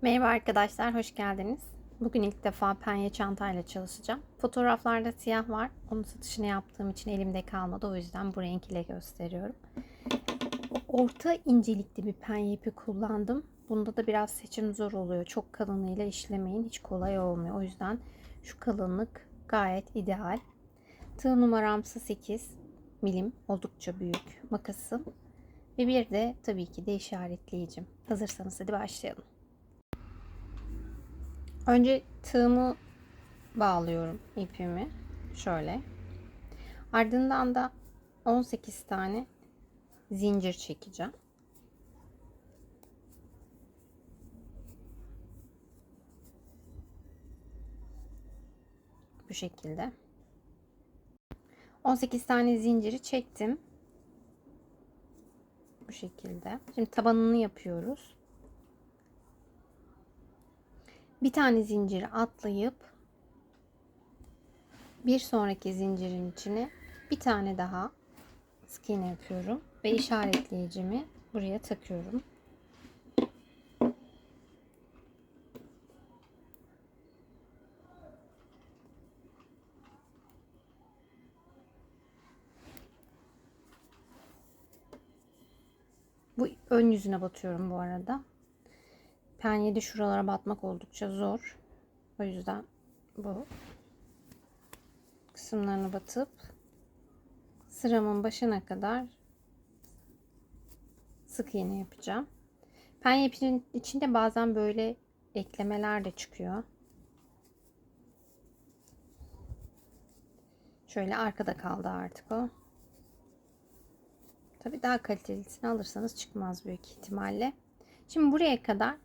Merhaba arkadaşlar, hoş geldiniz. Bugün ilk defa penye çantayla çalışacağım. Fotoğraflarda siyah var. Onun satışını yaptığım için elimde kalmadı. O yüzden bu renk ile gösteriyorum. Orta incelikli bir penye ipi kullandım. Bunda da biraz seçim zor oluyor. Çok kalınlığıyla işlemeyin. Hiç kolay olmuyor. O yüzden şu kalınlık gayet ideal. Tığ numaramsa 8 milim. Oldukça büyük makasım. Ve bir de tabii ki de işaretleyicim. Hazırsanız hadi başlayalım. Önce tığımı bağlıyorum ipimi şöyle. Ardından da 18 tane zincir çekeceğim. Bu şekilde. 18 tane zinciri çektim. Bu şekilde. Şimdi tabanını yapıyoruz. Bir tane zinciri atlayıp bir sonraki zincirin içine bir tane daha sık iğne yapıyorum ve işaretleyicimi buraya takıyorum. Bu ön yüzüne batıyorum bu arada. Penyede şuralara batmak oldukça zor. O yüzden bu kısımlarını batıp sıramın başına kadar sık iğne yapacağım. Penye ipinin içinde bazen böyle eklemeler de çıkıyor. Şöyle arkada kaldı artık o. Tabii daha kalitelisini alırsanız çıkmaz büyük ihtimalle. Şimdi buraya kadar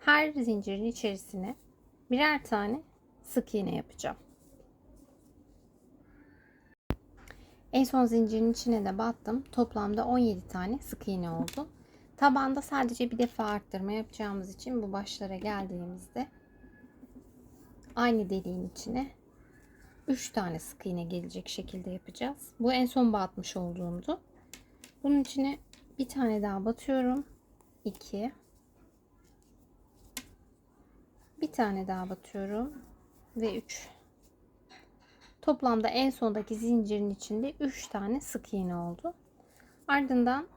her zincirin içerisine birer tane sık iğne yapacağım. En son zincirin içine de battım. Toplamda 17 tane sık iğne oldu. Tabanda sadece bir defa arttırma yapacağımız için bu başlara geldiğimizde aynı deliğin içine 3 tane sık iğne gelecek şekilde yapacağız. Bu en son batmış olduğumdu. Bunun içine bir tane daha batıyorum. 2. Bir tane daha batıyorum ve 3. Toplamda en sondaki zincirin içinde 3 tane sık iğne oldu. Ardından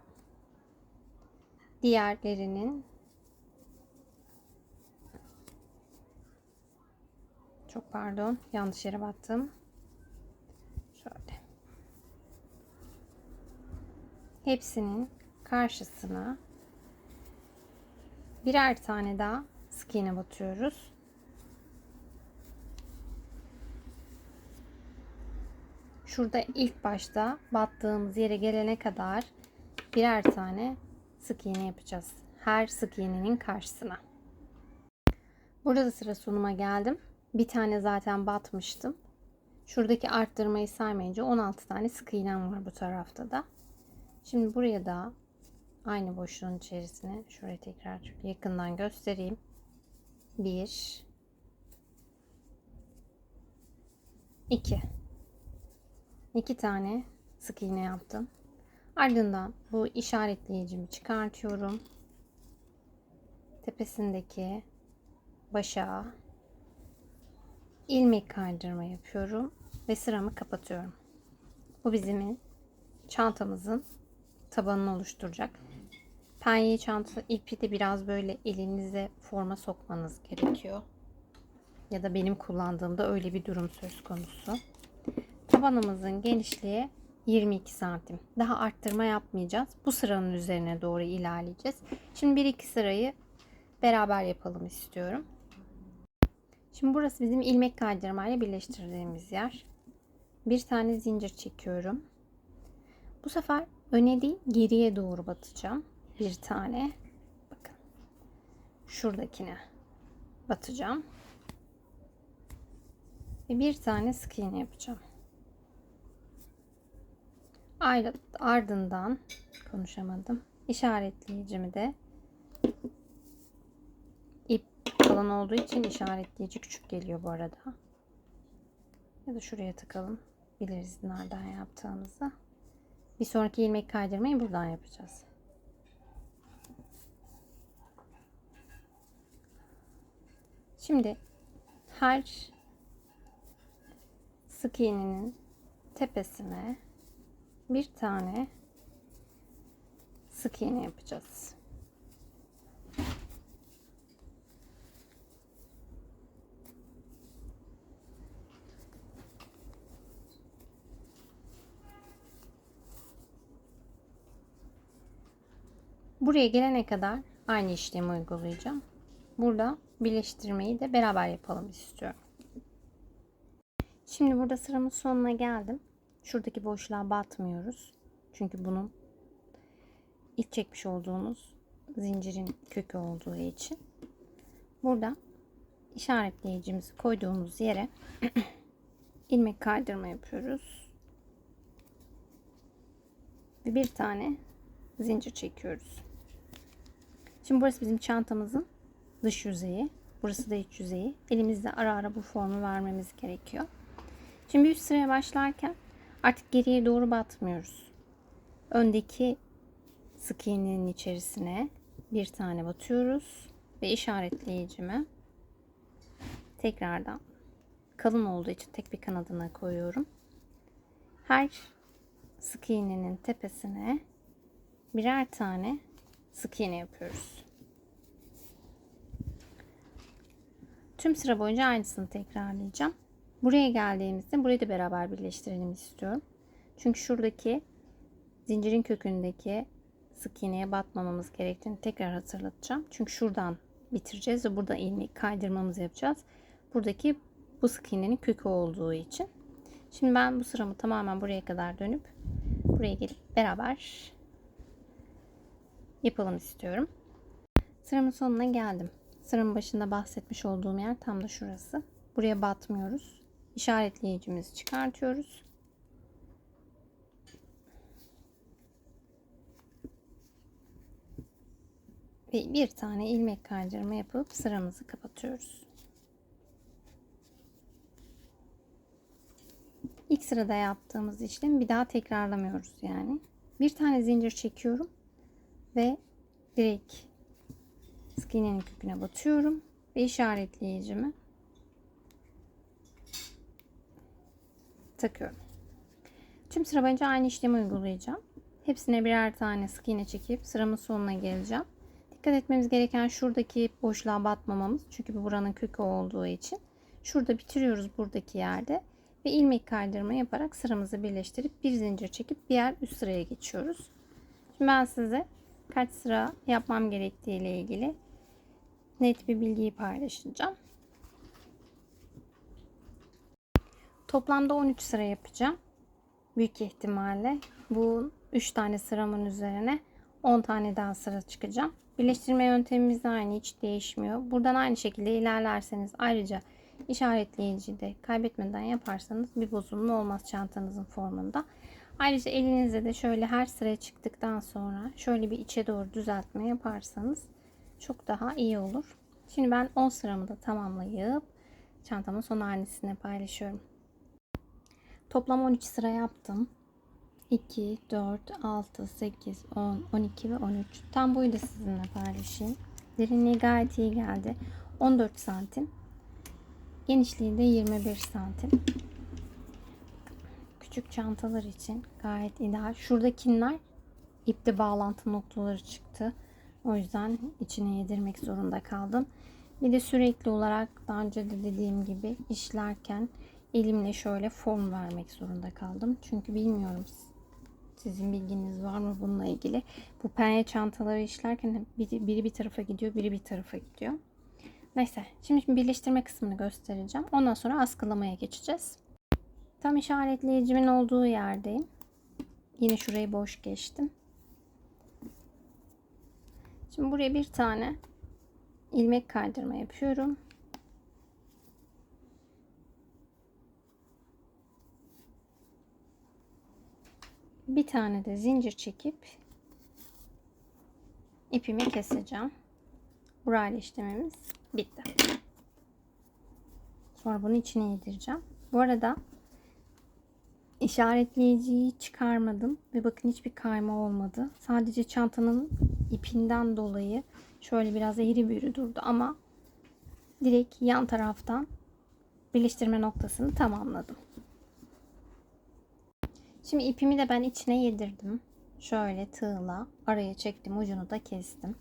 diğerlerinin çok pardon, yanlış yere battım. Şöyle. Hepsinin karşısına birer tane daha sık iğne batıyoruz. Şurada ilk başta battığımız yere gelene kadar birer tane sık iğne yapacağız. Her sık iğnenin karşısına. Burada sıra sonuma geldim. Bir tane zaten batmıştım. Şuradaki arttırmayı saymayınca 16 tane sık iğnem var bu tarafta da. Şimdi buraya da aynı boşluğun içerisine şuraya tekrar yakından göstereyim. 1 2 2 tane sık iğne yaptım. Ardından bu işaretleyicimi çıkartıyorum. Tepesindeki başa ilmek kaydırma yapıyorum ve sıramı kapatıyorum. Bu bizim çantamızın tabanını oluşturacak. Penye çanta ipi de biraz böyle elinize forma sokmanız gerekiyor. Ya da benim kullandığımda öyle bir durum söz konusu. Tabanımızın genişliği 22 santim. Daha arttırma yapmayacağız. Bu sıranın üzerine doğru ilerleyeceğiz. Şimdi 1-2 sırayı beraber yapalım istiyorum. Şimdi burası bizim ilmek kaydırmayla birleştirdiğimiz yer. Bir tane zincir çekiyorum. Bu sefer öne değil geriye doğru batacağım. Bir tane. Bakın. Şuradakine batacağım. Ve bir tane sık iğne yapacağım. Ardından konuşamadım. İşaretleyicimi de ip kalın olduğu için işaretleyici küçük geliyor bu arada. Ya da şuraya takalım. Biliriz nereden yaptığımızı. Bir sonraki ilmek kaydırmayı buradan yapacağız. Şimdi her sık iğnenin tepesine bir tane sık iğne yapacağız. Buraya gelene kadar aynı işlemi uygulayacağım. Burada birleştirmeyi de beraber yapalım istiyorum. Şimdi burada sıramın sonuna geldim. Şuradaki boşluğa batmıyoruz. Çünkü bunun ilk çekmiş olduğumuz zincirin kökü olduğu için. Burada işaretleyicimizi koyduğumuz yere ilmek kaydırma yapıyoruz. Ve bir tane zincir çekiyoruz. Şimdi burası bizim çantamızın dış yüzeyi. Burası da iç yüzeyi. Elimizde ara ara bu formu vermemiz gerekiyor. Şimdi üst sıraya başlarken artık geriye doğru batmıyoruz. Öndeki sık iğnenin içerisine bir tane batıyoruz ve işaretleyicimi tekrardan kalın olduğu için tek bir kanadına koyuyorum. Her sık iğnenin tepesine birer tane sık iğne yapıyoruz. Tüm sıra boyunca aynısını tekrarlayacağım. Buraya geldiğimizde burayı da beraber birleştirelim istiyorum. Çünkü şuradaki zincirin kökündeki sık iğneye batmamamız gerektiğini tekrar hatırlatacağım. Çünkü şuradan bitireceğiz ve burada ilmek kaydırmamızı yapacağız. Buradaki bu sık iğnenin kökü olduğu için. Şimdi ben bu sıramı tamamen buraya kadar dönüp buraya gelip beraber yapalım istiyorum. Sıramın sonuna geldim. Sıramın başında bahsetmiş olduğum yer tam da şurası. Buraya batmıyoruz. İşaretleyicimizi çıkartıyoruz. Ve bir tane ilmek kaydırma yapıp sıramızı kapatıyoruz. İlk sırada yaptığımız işlemi bir daha tekrarlamıyoruz yani. Bir tane zincir çekiyorum ve direkt sık iğnenin köküne batıyorum ve işaretleyicimi takıyorum. Tüm sıra boyunca aynı işlemi uygulayacağım. Hepsine birer tane sık iğne çekip sıramın sonuna geleceğim. Dikkat etmemiz gereken şuradaki boşluğa batmamamız. Çünkü bu buranın kökü olduğu için. Şurada bitiriyoruz buradaki yerde. Ve ilmek kaydırma yaparak sıramızı birleştirip bir zincir çekip diğer üst sıraya geçiyoruz. Şimdi ben size kaç sıra yapmam gerektiği ile ilgili net bir bilgiyi paylaşacağım. Toplamda 13 sıra yapacağım. Büyük ihtimalle bu 3 tane sıramın üzerine 10 tane daha sıra çıkacağım. Birleştirme yöntemimiz de aynı, hiç değişmiyor. Buradan aynı şekilde ilerlerseniz, ayrıca işaretleyici de kaybetmeden yaparsanız bir bozulma olmaz çantanızın formunda. Ayrıca elinizde de şöyle her sıraya çıktıktan sonra şöyle bir içe doğru düzeltme yaparsanız çok daha iyi olur. Şimdi ben 10 sıramı da tamamlayıp çantamın son halini paylaşıyorum. Toplam 13 sıra yaptım. 2, 4, 6, 8, 10, 12 ve 13. Tam boyu da sizinle paylaşayım. Derinliği gayet iyi geldi. 14 santim. Genişliği de 21 santim. Küçük çantalar için gayet ideal. Şuradakiler ipte bağlantı noktaları çıktı. O yüzden içine yedirmek zorunda kaldım. Bir de sürekli olarak daha önce de dediğim gibi işlerken elimle şöyle form vermek zorunda kaldım. Çünkü bilmiyorum sizin bilginiz var mı bununla ilgili. Bu penye çantaları işlerken biri bir tarafa gidiyor, biri bir tarafa gidiyor. Neyse, şimdi birleştirme kısmını göstereceğim. Ondan sonra askılamaya geçeceğiz. Tam işaretleyicimin olduğu yerdeyim. Yine şurayı boş geçtim. Şimdi buraya bir tane ilmek kaydırma yapıyorum. Bir tane de zincir çekip ipimi keseceğim. Burayla işlemimiz bitti. Sonra bunu içine yedireceğim. Bu arada işaretleyiciyi çıkarmadım ve bakın hiçbir kayma olmadı. Sadece çantanın ipinden dolayı şöyle biraz eğri büğrü durdu ama direkt yan taraftan birleştirme noktasını tamamladım. Şimdi ipimi de ben içine yedirdim. Şöyle tığla araya çektim, ucunu da kestim.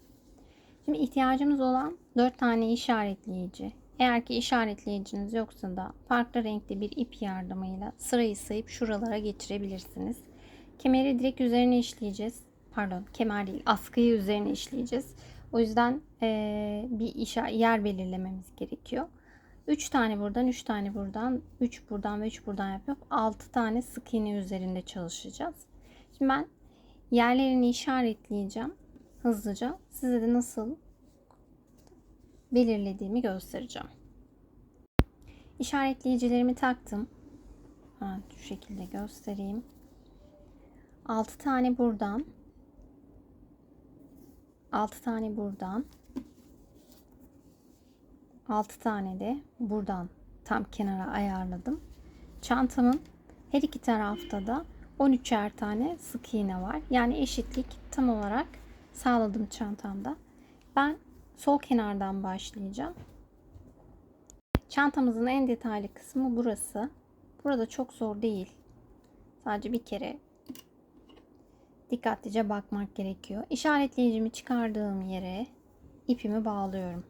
Şimdi ihtiyacımız olan 4 tane işaretleyici. Eğer ki işaretleyiciniz yoksa da farklı renkli bir ip yardımıyla sırayı sayıp şuralara geçirebilirsiniz. Kemeri direkt üzerine işleyeceğiz. Pardon, kemer değil, askıyı üzerine işleyeceğiz. O yüzden bir yer belirlememiz gerekiyor. 3 tane buradan, 3 tane buradan, 3 buradan ve 3 buradan yapıp 6 tane sık iğne üzerinde çalışacağız. Şimdi ben yerlerini işaretleyeceğim hızlıca. Size de nasıl belirlediğimi göstereceğim. İşaretleyicilerimi taktım. Şu şekilde göstereyim. 6 tane buradan, 6 tane buradan, 6 tane de buradan tam kenara ayarladım. Çantamın her iki tarafta da 13'er tane sık iğne var. Yani eşitlik tam olarak sağladım çantamda. Ben sol kenardan başlayacağım. Çantamızın en detaylı kısmı burası. Burada çok zor değil. Sadece bir kere dikkatlice bakmak gerekiyor. İşaretleyicimi çıkardığım yere ipimi bağlıyorum.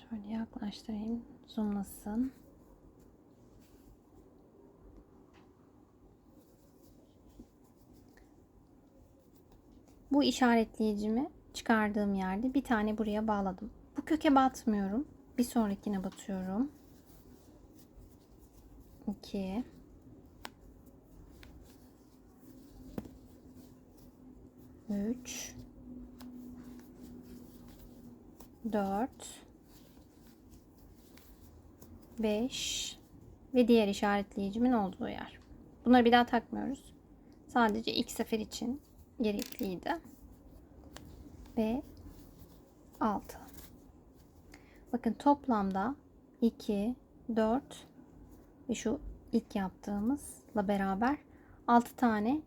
Şöyle yaklaştırayım, zoomlasın. Bu işaretleyicimi çıkardığım yerde bir tane buraya bağladım. Bu köke batmıyorum. Bir sonrakine batıyorum. 2 3 4 5 ve diğer işaretleyicimin olduğu yer. Bunları bir daha takmıyoruz. Sadece ilk sefer için gerekliydi. Ve 6. Bakın toplamda 2, 4 ve şu ilk yaptığımızla beraber 6 tane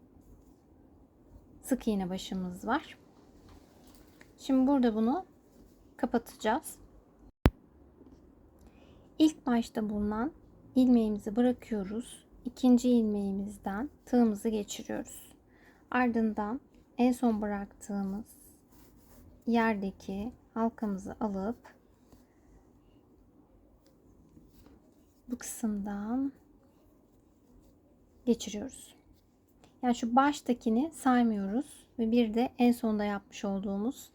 sık iğne başımız var. Şimdi burada bunu kapatacağız. İlk başta bulunan ilmeğimizi bırakıyoruz. İkinci ilmeğimizden tığımızı geçiriyoruz. Ardından en son bıraktığımız yerdeki halkamızı alıp bu kısımdan geçiriyoruz. Yani şu baştakini saymıyoruz ve bir de en sonda yapmış olduğumuz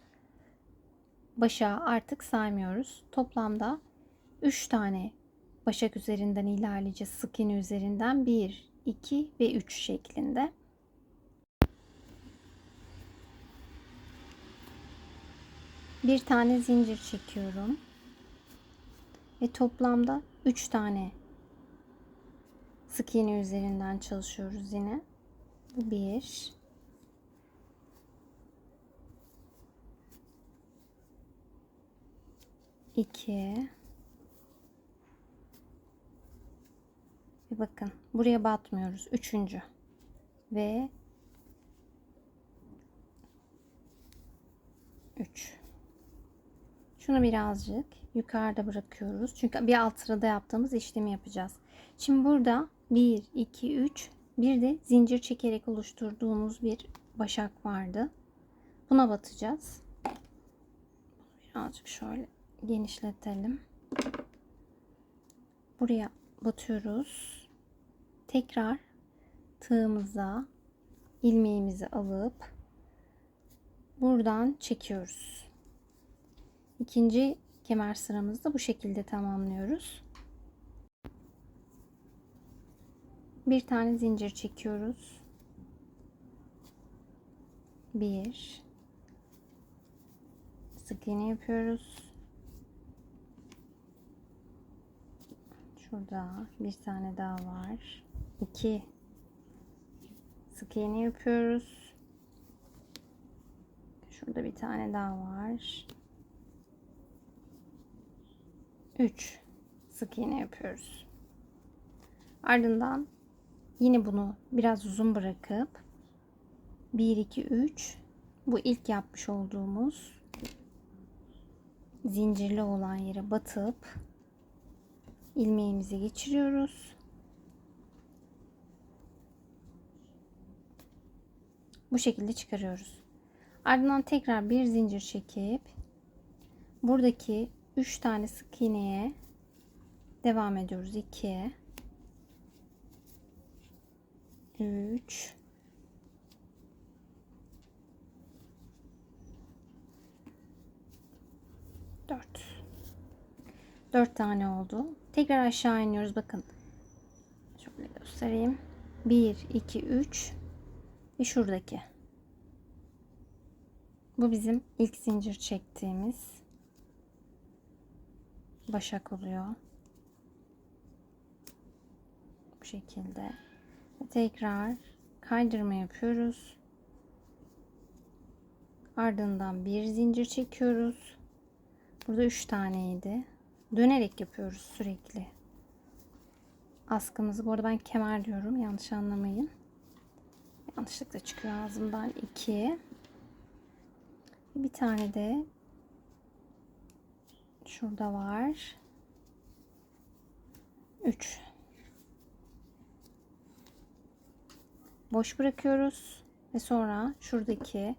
başağı artık saymıyoruz. Toplamda 3 tane başak üzerinden ilerleyeceğiz. Sık iğne üzerinden 1, 2 ve 3 şeklinde. Bir tane zincir çekiyorum. Ve toplamda 3 tane sık iğne üzerinden çalışıyoruz yine. Bu 1, 2 ve bakın buraya batmıyoruz. 3. ve 3. Şunu birazcık yukarıda bırakıyoruz. Çünkü bir alt sırada yaptığımız işlemi yapacağız. Şimdi burada 1, 2, 3 bir de zincir çekerek oluşturduğumuz bir başak vardı. Buna batacağız. Birazcık şöyle genişletelim. Buraya batıyoruz. Tekrar tığımıza ilmeğimizi alıp buradan çekiyoruz. İkinci kemer sıramızı da bu şekilde tamamlıyoruz. Bir tane zincir çekiyoruz. 1 sık iğne yapıyoruz. Şurada bir tane daha var. 2 sık iğne yapıyoruz. Şurada bir tane daha var. 3 sık iğne yapıyoruz. Ardından yine bunu biraz uzun bırakıp 1 2 3 bu ilk yapmış olduğumuz zincirli olan yere batıp ilmeğimizi geçiriyoruz. Bu şekilde çıkarıyoruz. Ardından tekrar bir zincir çekip buradaki 3 tane sık iğneye devam ediyoruz. 2, 3, 4 tane oldu. Tekrar aşağı iniyoruz. Bakın. Şöyle göstereyim. 1, 2, 3 ve şuradaki. Bu bizim ilk zincir çektiğimiz başak oluyor. Bu şekilde. Ve tekrar kaydırma yapıyoruz. Ardından bir zincir çekiyoruz. Burada 3 taneydi. Dönerek yapıyoruz sürekli. Askımızı, bu arada ben kemer diyorum, yanlış anlamayın. Yanlışlıkla çıkıyor ağzımdan. 2. Bir tane de şurada var. 3. Boş bırakıyoruz ve sonra şuradaki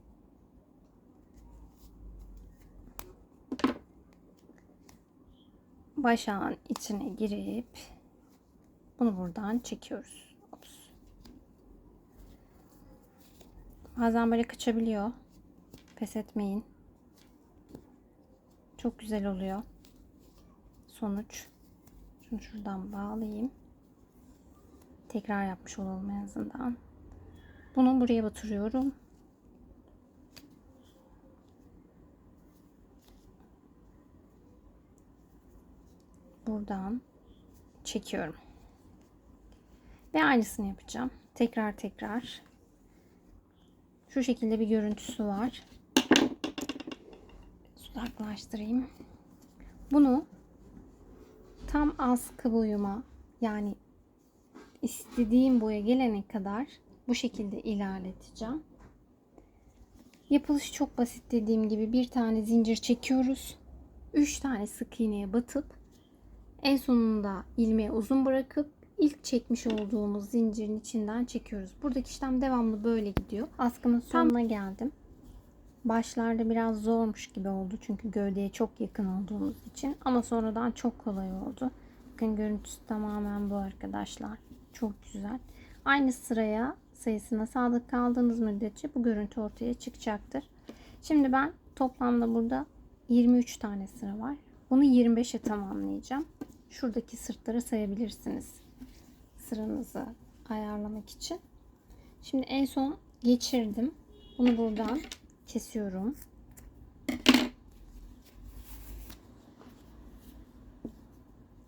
başağın içine girip bunu buradan çekiyoruz. Ops. Bazen böyle kaçabiliyor. Pes etmeyin. Çok güzel oluyor. Sonuç. Şunu şuradan bağlayayım. Tekrar yapmış olalım en azından. Bunu buraya batırıyorum. Buradan çekiyorum. Ve aynısını yapacağım. Tekrar. Şu şekilde bir görüntüsü var. Uzaklaştırayım. Bunu tam askı boyuma, yani istediğim boya gelene kadar bu şekilde ilerleteceğim. Yapılışı çok basit, dediğim gibi bir tane zincir çekiyoruz. 3 tane sık iğneye batıp en sonunda ilmeği uzun bırakıp ilk çekmiş olduğumuz zincirin içinden çekiyoruz. Buradaki işlem devamlı böyle gidiyor. Askımın sonuna geldim. Başlarda biraz zormuş gibi oldu çünkü gövdeye çok yakın olduğumuz için, ama sonradan çok kolay oldu. Bakın görüntüsü tamamen bu arkadaşlar. Çok güzel. Aynı sıraya sayısına sadık kaldığınız müddetçe bu görüntü ortaya çıkacaktır. Şimdi ben toplamda burada 23 tane sıra var. Bunu 25'e tamamlayacağım. Şuradaki sırtları sayabilirsiniz sıranızı ayarlamak için. Şimdi en son geçirdim. Bunu buradan kesiyorum.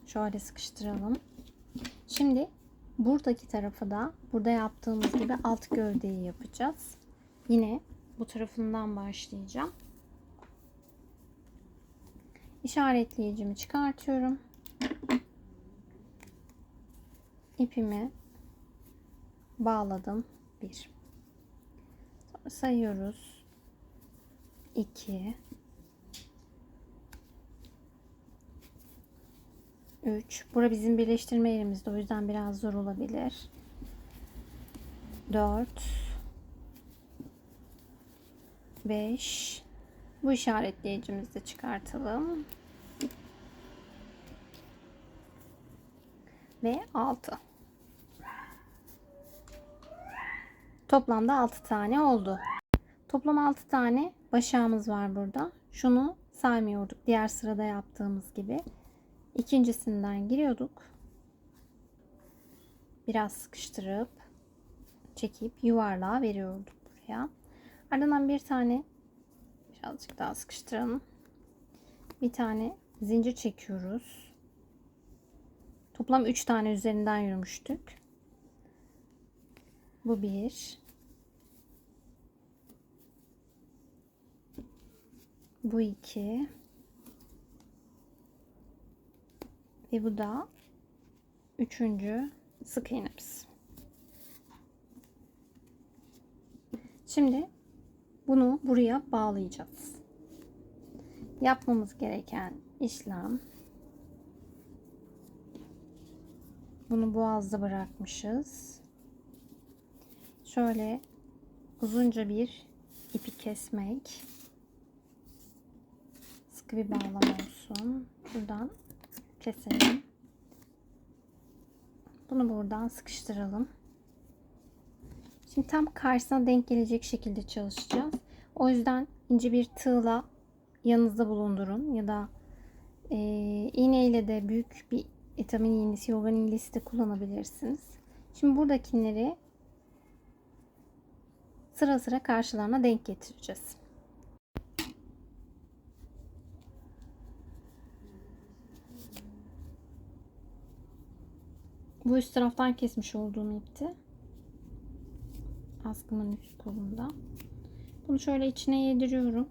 Şöyle sıkıştıralım. Şimdi buradaki tarafı da burada yaptığımız gibi alt gövdeyi yapacağız. Yine bu tarafından başlayacağım. İşaretleyicimi çıkartıyorum. İpimi bağladım. 1. Sonra sayıyoruz. 2, 3. Bura bizim birleştirme yerimizde, o yüzden biraz zor olabilir. 4, 5. Bu işaretleyicimizi de çıkartalım. Ve 6. Toplamda 6 tane oldu. Toplam 6 tane başağımız var burada. Şunu saymıyorduk. Diğer sırada yaptığımız gibi. İkincisinden giriyorduk. Biraz sıkıştırıp çekip yuvarlığa veriyorduk buraya. Ardından bir tane, birazcık daha sıkıştıralım. Bir tane zincir çekiyoruz. Toplam 3 tane üzerinden yürümüştük. Bu 1. Bu 2. Ve bu da 3. sık iğnemiz. Şimdi Bunu buraya bağlayacağız. Yapmamız gereken işlem, bunu boğazda bırakmışız. Şöyle uzunca bir ipi kesmek. Sıkı bir bağlama olsun. Buradan keselim. Bunu buradan sıkıştıralım. Şimdi tam karşısına denk gelecek şekilde çalışacağız. O yüzden ince bir tığla yanınızda bulundurun ya da iğneyle de büyük bir etamin iğnesi, yorgan iğnesi de kullanabilirsiniz. Şimdi buradakileri sıra sıra karşılarına denk getireceğiz. Bu üst taraftan kesmiş olduğum ipti. Askımın üst kolunda. Bunu şöyle içine yediriyorum.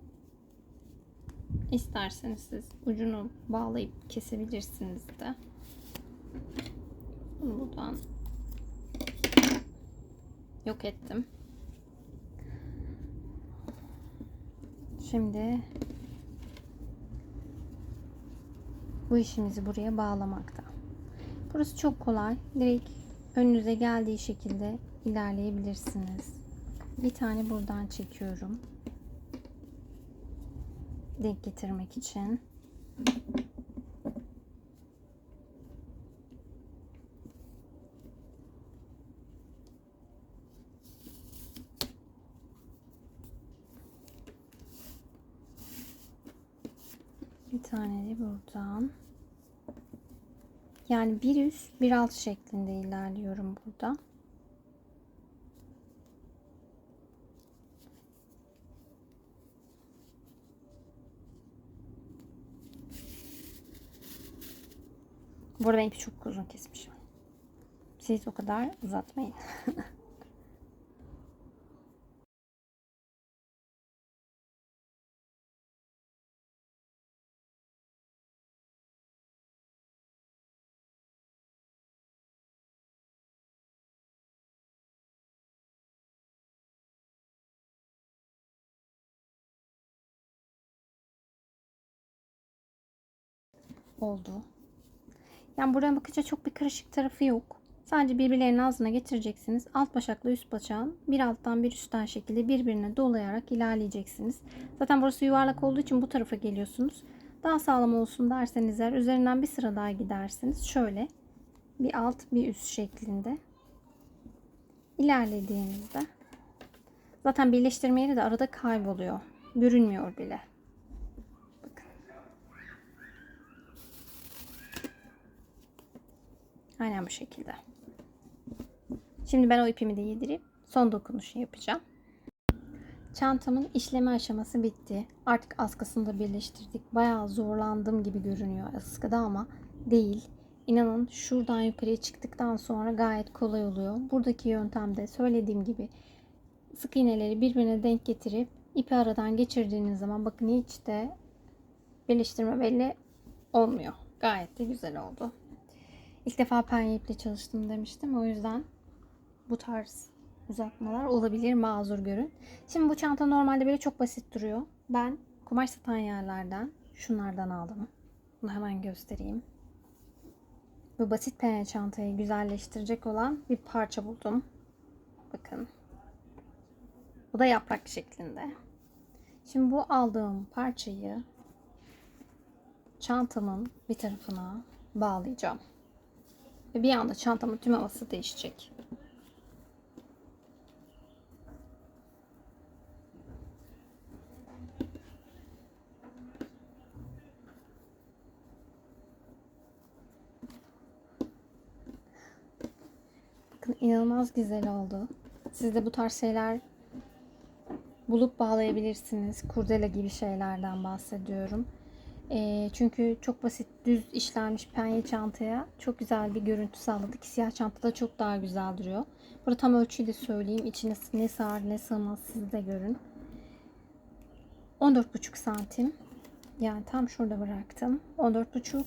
İsterseniz siz ucunu bağlayıp kesebilirsiniz de. Bunu buradan yok ettim. Şimdi bu işimizi buraya bağlamakta. Burası çok kolay. Direkt önünüze geldiği şekilde ilerleyebilirsiniz. Bir tane buradan çekiyorum. Denk getirmek için. Bir tane de buradan. Yani bir üst bir alt şeklinde ilerliyorum burada. Bu arada ben ipi çok uzun kesmişim. Siz o kadar uzatmayın. Oldu. Yani buraya bakınca çok bir karışık tarafı yok. Sadece birbirlerinin ağzına getireceksiniz. Alt başakla üst başağın bir alttan bir üstten şekilde birbirine dolayarak ilerleyeceksiniz. Zaten burası yuvarlak olduğu için bu tarafa geliyorsunuz. Daha sağlam olsun derseniz eğer üzerinden bir sıra daha gidersiniz. Şöyle bir alt bir üst şeklinde ilerlediğinizde zaten birleştirme yeri de arada kayboluyor. Görünmüyor bile. Bakın. Aynen bu şekilde. Şimdi ben o ipimi de yedirip son dokunuşu yapacağım. Çantamın işleme aşaması bitti. Artık askısını da birleştirdik. Bayağı zorlandım gibi görünüyor askıda ama değil. İnanın şuradan yukarıya çıktıktan sonra gayet kolay oluyor. Buradaki yöntemde söylediğim gibi sık iğneleri birbirine denk getirip ipi aradan geçirdiğiniz zaman bakın hiç de birleştirme belli olmuyor. Gayet de güzel oldu. İlk defa penye iple çalıştım demiştim. O yüzden bu tarz uzatmalar olabilir, mazur görün. Şimdi bu çanta normalde böyle çok basit duruyor. Ben kumaş satan yerlerden şunlardan aldım. Bunu hemen göstereyim. Bu basit penye çantayı güzelleştirecek olan bir parça buldum. Bakın. Bu da yaprak şeklinde. Şimdi bu aldığım parçayı çantamın bir tarafına bağlayacağım. Ve bir anda çantamın tüm havası değişecek. Bakın inanılmaz güzel oldu. Siz de bu tarz şeyler bulup bağlayabilirsiniz. Kurdele gibi şeylerden bahsediyorum. Çünkü çok basit düz işlenmiş penye çantaya çok güzel bir görüntü sağladık. Siyah çantada çok daha güzel duruyor. Burada tam ölçüyü de söyleyeyim. İçine ne sığar ne sığmaz siz de görün. 14,5 santim. Yani tam şurada bıraktım. 14,5.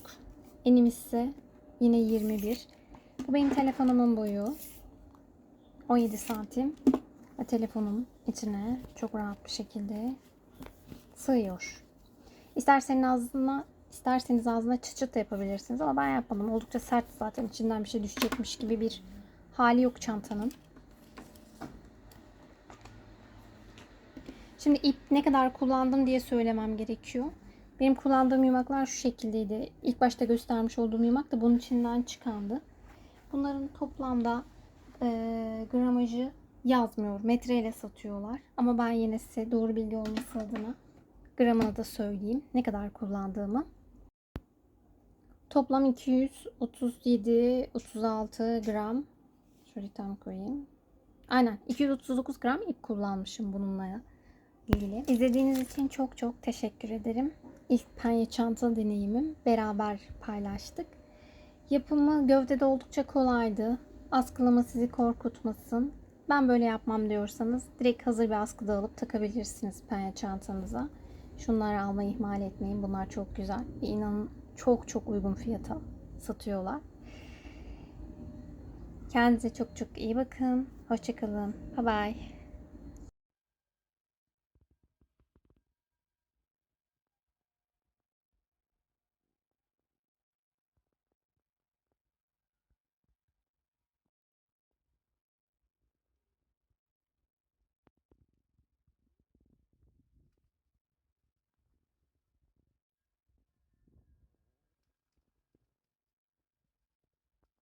Enim ise yine 21. Bu benim telefonumun boyu. 17 santim. ve telefonun içine çok rahat bir şekilde sığıyor. İsterseniz ağzına çıt çıt da yapabilirsiniz ama ben yapmadım. Oldukça sert, zaten içinden bir şey düşecekmiş gibi bir hali yok çantanın. Şimdi ip ne kadar kullandım diye söylemem gerekiyor. Benim kullandığım yumaklar şu şekildeydi. İlk başta göstermiş olduğum yumak da bunun içinden çıkandı. Bunların toplamda gramajı yazmıyor. Metreyle satıyorlar. Ama ben yine size doğru bilgi olması adına gramını da söyleyeyim. Ne kadar kullandığımı. Toplam 237-36 gram. Şöyle tam koyayım. Aynen 239 gram ip kullanmışım bununla ilgili. İzlediğiniz için çok çok teşekkür ederim. İlk penye çanta deneyimim beraber paylaştık. Yapımı gövdede oldukça kolaydı. Askılama sizi korkutmasın. Ben böyle yapmam diyorsanız direkt hazır bir askıda alıp takabilirsiniz penye çantanıza. Şunları almayı ihmal etmeyin. Bunlar çok güzel. Ve inanın çok çok uygun fiyata satıyorlar. Kendinize çok çok iyi bakın. Hoşça kalın. Bye bye.